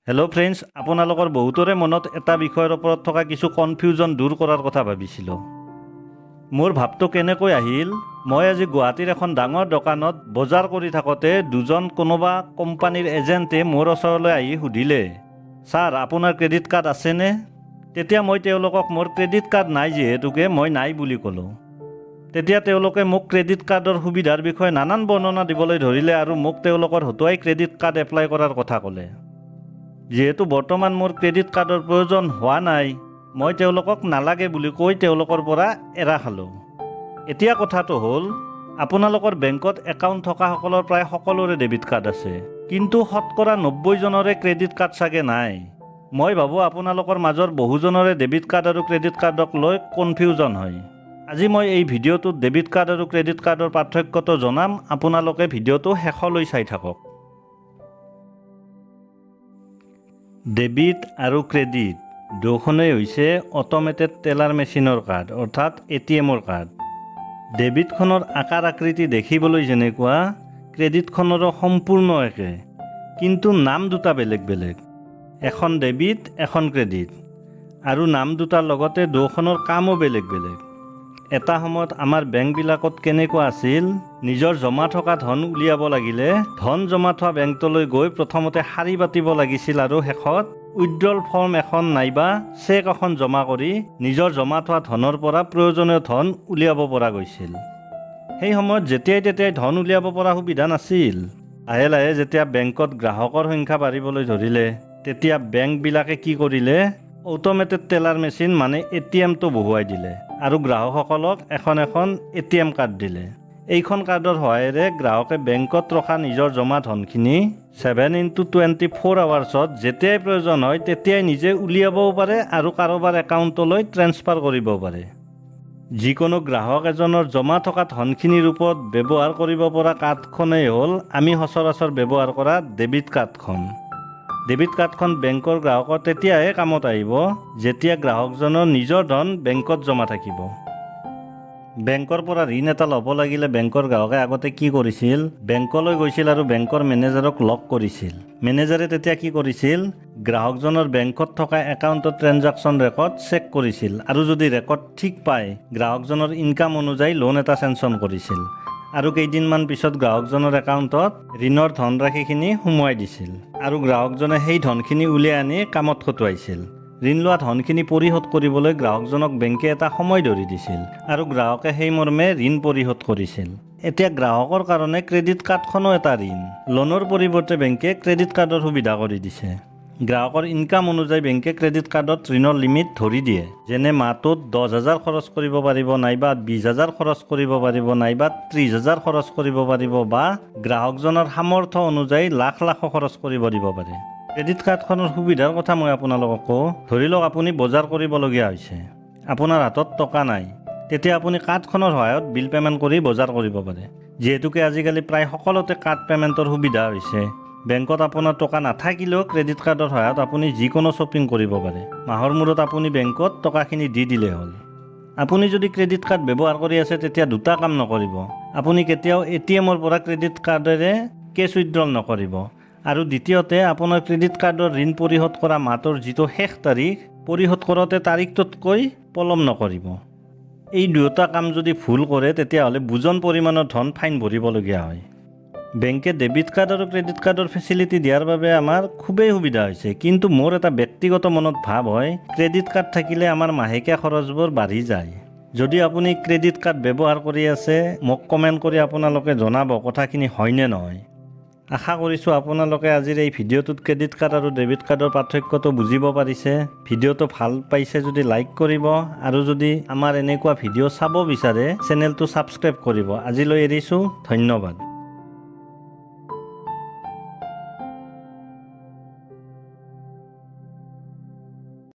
Hello' friends, আপোনালোকৰ বহুতৰে মনত এটা বিষয়ৰ ওপৰত থকা কিছু কনফিউজন দূৰ কৰাৰ কথা ভাবিছিলোঁ। মোৰ ভাৱটো কেনেকৈ আহিল, মই আজি গুৱাহাটীৰ এখন ডাঙৰ দোকানত বজাৰ কৰি থাকোঁতে দুজন কোনোবা কোম্পানীৰ এজেণ্টে মোৰ ওচৰলৈ আহি সুধিলে, ছাৰ আপোনাৰ ক্ৰেডিট কাৰ্ড আছেনে? তেতিয়া মই তেওঁলোকক মোৰ ক্ৰেডিট কাৰ্ড নাই যিহেতুকে মই নাই বুলি ক'লোঁ। তেতিয়া তেওঁলোকে মোক ক্ৰেডিট কাৰ্ডৰ সুবিধাৰ বিষয়ে নানান বৰ্ণনা দিবলৈ ধৰিলে আৰু মোক তেওঁলোকৰ হতুৱাই ক্ৰেডিট কাৰ্ড এপ্লাই কৰাৰ কথা ক'লে। যিহেতু বৰ্তমান মোৰ ক্ৰেডিট কাৰ্ডৰ প্ৰয়োজন হোৱা নাই, মই তেওঁলোকক নালাগে বুলি কৈ তেওঁলোকৰ পৰা এৰা খালোঁ। এতিয়া কথাটো হ'ল, আপোনালোকৰ বেংকত একাউণ্ট থকাসকলৰ প্ৰায় সকলোৰে ডেবিট কাৰ্ড আছে, কিন্তু শতকৰা 90জনৰে ক্ৰেডিট কাৰ্ড চাগে নাই। মই ভাবোঁ আপোনালোকৰ মাজৰ বহুজনৰে ডেবিট কাৰ্ড আৰু ক্ৰেডিট কাৰ্ডক লৈ কনফিউজন হয়। আজি মই এই ভিডিঅ'টোত ডেবিট কাৰ্ড আৰু ক্ৰেডিট কাৰ্ডৰ পাৰ্থক্যটো জনাম, আপোনালোকে ভিডিঅ'টো শেষলৈ চাই থাকক। ডেবিট আৰু ক্ৰেডিট দুয়োখনেই হৈছে অট'মেটেড টেলাৰ মেচিনৰ কাৰ্ড, অৰ্থাৎ ATMৰ কাৰ্ড। ডেবিটখনৰ আকাৰ আকৃতি দেখিবলৈ যেনেকুৱা, ক্ৰেডিটখনৰো সম্পূৰ্ণ একে, কিন্তু নাম দুটা বেলেগ বেলেগ। এখন ডেবিট, এখন ক্ৰেডিট, আৰু নাম দুটাৰ লগতে দুয়োখনৰ কামো বেলেগ বেলেগ। এটা সময়ত আমাৰ বেংকবিলাকত কেনেকুৱা আছিল, নিজৰ জমা থকা ধন উলিয়াব লাগিলে ধন জমা থোৱা বেংকটোলৈ গৈ প্ৰথমতে শাৰী পাতিব লাগিছিল আৰু শেষত উইথড্ৰল ফৰ্ম এখন নাইবা চেক এখন জমা কৰি নিজৰ জমা থোৱা ধনৰ পৰা প্ৰয়োজনীয় ধন উলিয়াব পৰা গৈছিল। সেই সময়ত যেতিয়াই তেতিয়াই ধন উলিয়াব পৰা সুবিধা নাছিল। লাহে লাহে যেতিয়া বেংকত গ্ৰাহকৰ সংখ্যা বাঢ়িবলৈ ধৰিলে, তেতিয়া বেংকবিলাকে কি কৰিলে, অট'মেটেড টেলাৰ মেচিন মানে ATMটো বহুৱাই দিলে আৰু গ্ৰাহকসকলক এখন এখন ATM কাৰ্ড দিলে। এইখন কাৰ্ডৰ সহায়েৰে গ্ৰাহকে বেংকত ৰখা নিজৰ জমা ধনখিনি 7x24 আৱাৰ্ছত যেতিয়াই প্ৰয়োজন হয় তেতিয়াই নিজে উলিয়াবও পাৰে আৰু কাৰোবাৰ একাউণ্টলৈ ট্ৰেন্সফাৰ কৰিব পাৰে। যিকোনো গ্ৰাহক এজনৰ জমা থকা ধনখিনিৰ ওপৰত ব্যৱহাৰ কৰিব পৰা কাৰ্ডখনেই হ'ল আমি সচৰাচৰ ব্যৱহাৰ কৰা ডেবিট কাৰ্ডখন। ডেবিট কাৰ্ডখন বেংকৰ গ্ৰাহকৰ তেতিয়াহে কামত আহিব যেতিয়া গ্ৰাহকজনৰ নিজৰ ধন বেংকত জমা থাকিব। বেংকৰ পৰা ঋণ এটা ল'ব লাগিলে বেংকৰ গ্ৰাহকে আগতে কি কৰিছিল, বেংকলৈ গৈছিল আৰু বেংকৰ মেনেজাৰক লগ কৰিছিল। মেনেজাৰে তেতিয়া কি কৰিছিল, গ্ৰাহকজনৰ বেংকত থকা একাউণ্টৰ ট্ৰেনজাকশ্যন ৰেকৰ্ড চেক কৰিছিল আৰু যদি ৰেকৰ্ড ঠিক পায় গ্ৰাহকজনৰ ইনকাম অনুযায়ী লোন এটা চেংচন কৰিছিল আৰু কেইদিনমান পিছত গ্ৰাহকজনৰ একাউণ্টত ঋণৰ ধনৰাশিখিনি সোমোৱাই দিছিল আৰু গ্ৰাহকজনে সেই ধনখিনি উলিয়াই আনি কামত খটুৱাইছিল। ঋণ লোৱা ধনখিনি পৰিশোধ কৰিবলৈ গ্ৰাহকজনক বেংকে এটা সময় ধৰি দিছিল আৰু গ্ৰাহকে সেই মৰ্মে ঋণ পৰিশোধ কৰিছিল। এতিয়া গ্ৰাহকৰ কাৰণে ক্ৰেডিট কাৰ্ডখনো এটা ঋণ। লোনৰ পৰিৱৰ্তে বেংকে ক্ৰেডিট কাৰ্ডৰ সুবিধা কৰি দিছে। গ্ৰাহকৰ ইনকাম অনুযায়ী বেংকে ক্ৰেডিট কাৰ্ডত ঋণৰ লিমিট ধৰি দিয়ে, যেনে মাহটোত 10,000 খৰচ কৰিব পাৰিব, নাইবা 20,000 খৰচ কৰিব পাৰিব, নাইবা 30,000 খৰচ কৰিব পাৰিব, বা গ্ৰাহকজনৰ সামৰ্থ্য অনুযায়ী লাখ লাখো খৰচ কৰিব দিব পাৰে। ক্ৰেডিট কাৰ্ডখনৰ সুবিধাৰ কথা মই আপোনালোকক কওঁ। ধৰি লওক আপুনি বজাৰ কৰিবলগীয়া হৈছে, আপোনাৰ হাতত টকা নাই, তেতিয়া আপুনি কাৰ্ডখনৰ সহায়ত বিল পে'মেণ্ট কৰি বজাৰ কৰিব পাৰে। যিহেতুকে আজিকালি প্ৰায় সকলোতে কাৰ্ড পে'মেণ্টৰ সুবিধা হৈছে, বেংকত আপোনাৰ টকা নাথাকিলেও ক্ৰেডিট কাৰ্ডৰ সহায়ত আপুনি যিকোনো শ্বপিং কৰিব পাৰে। মাহৰ মূৰত আপুনি বেংকত টকাখিনি দি দিলেই হ'ল। আপুনি যদি ক্ৰেডিট কাৰ্ড ব্যৱহাৰ কৰি আছে তেতিয়া দুটা কাম নকৰিব। আপুনি কেতিয়াও ATMৰ পৰা ক্ৰেডিট কাৰ্ডেৰে কেছ উইথড্ৰল নকৰিব, আৰু দ্বিতীয়তে আপোনাৰ ক্ৰেডিট কাৰ্ডৰ ঋণ পৰিশোধ কৰা মাহটোৰ যিটো শেষ তাৰিখ, পৰিশোধ কৰোঁতে তাৰিখটোতকৈ পলম নকৰিব। এই দুয়োটা কাম যদি ভুল কৰে তেতিয়াহ'লে বুজন পৰিমাণৰ ধন ফাইন ভৰিবলগীয়া হয়। বেংকে ডেবিট কাৰ্ড আৰু ক্ৰেডিট কাৰ্ডৰ ফেচিলিটি দিয়াৰ বাবে আমাৰ খুবেই সুবিধা হৈছে, কিন্তু মোৰ এটা ব্যক্তিগত মনত ভাৱ হয়, ক্ৰেডিট কাৰ্ড থাকিলে আমাৰ মাহেকীয়া খৰচবোৰ বাঢ়ি যায়। যদি আপুনি ক্ৰেডিট কাৰ্ড ব্যৱহাৰ কৰি আছে, মোক কমেণ্ট কৰি আপোনালোকে জনাব কথাখিনি হয়নে নহয়। আশা কৰিছোঁ আপোনালোকে আজিৰ এই ভিডিঅ'টোত ক্ৰেডিট কাৰ্ড আৰু ডেবিট কাৰ্ডৰ পাৰ্থক্যটো বুজিব পাৰিছে। ভিডিঅ'টো ভাল পাইছে যদি লাইক কৰিব, আৰু যদি আমাৰ এনেকুৱা ভিডিঅ' চাব বিচাৰে চেনেলটো ছাবস্ক্ৰাইব কৰিব। আজিলৈ এৰিছোঁ, ধন্যবাদ।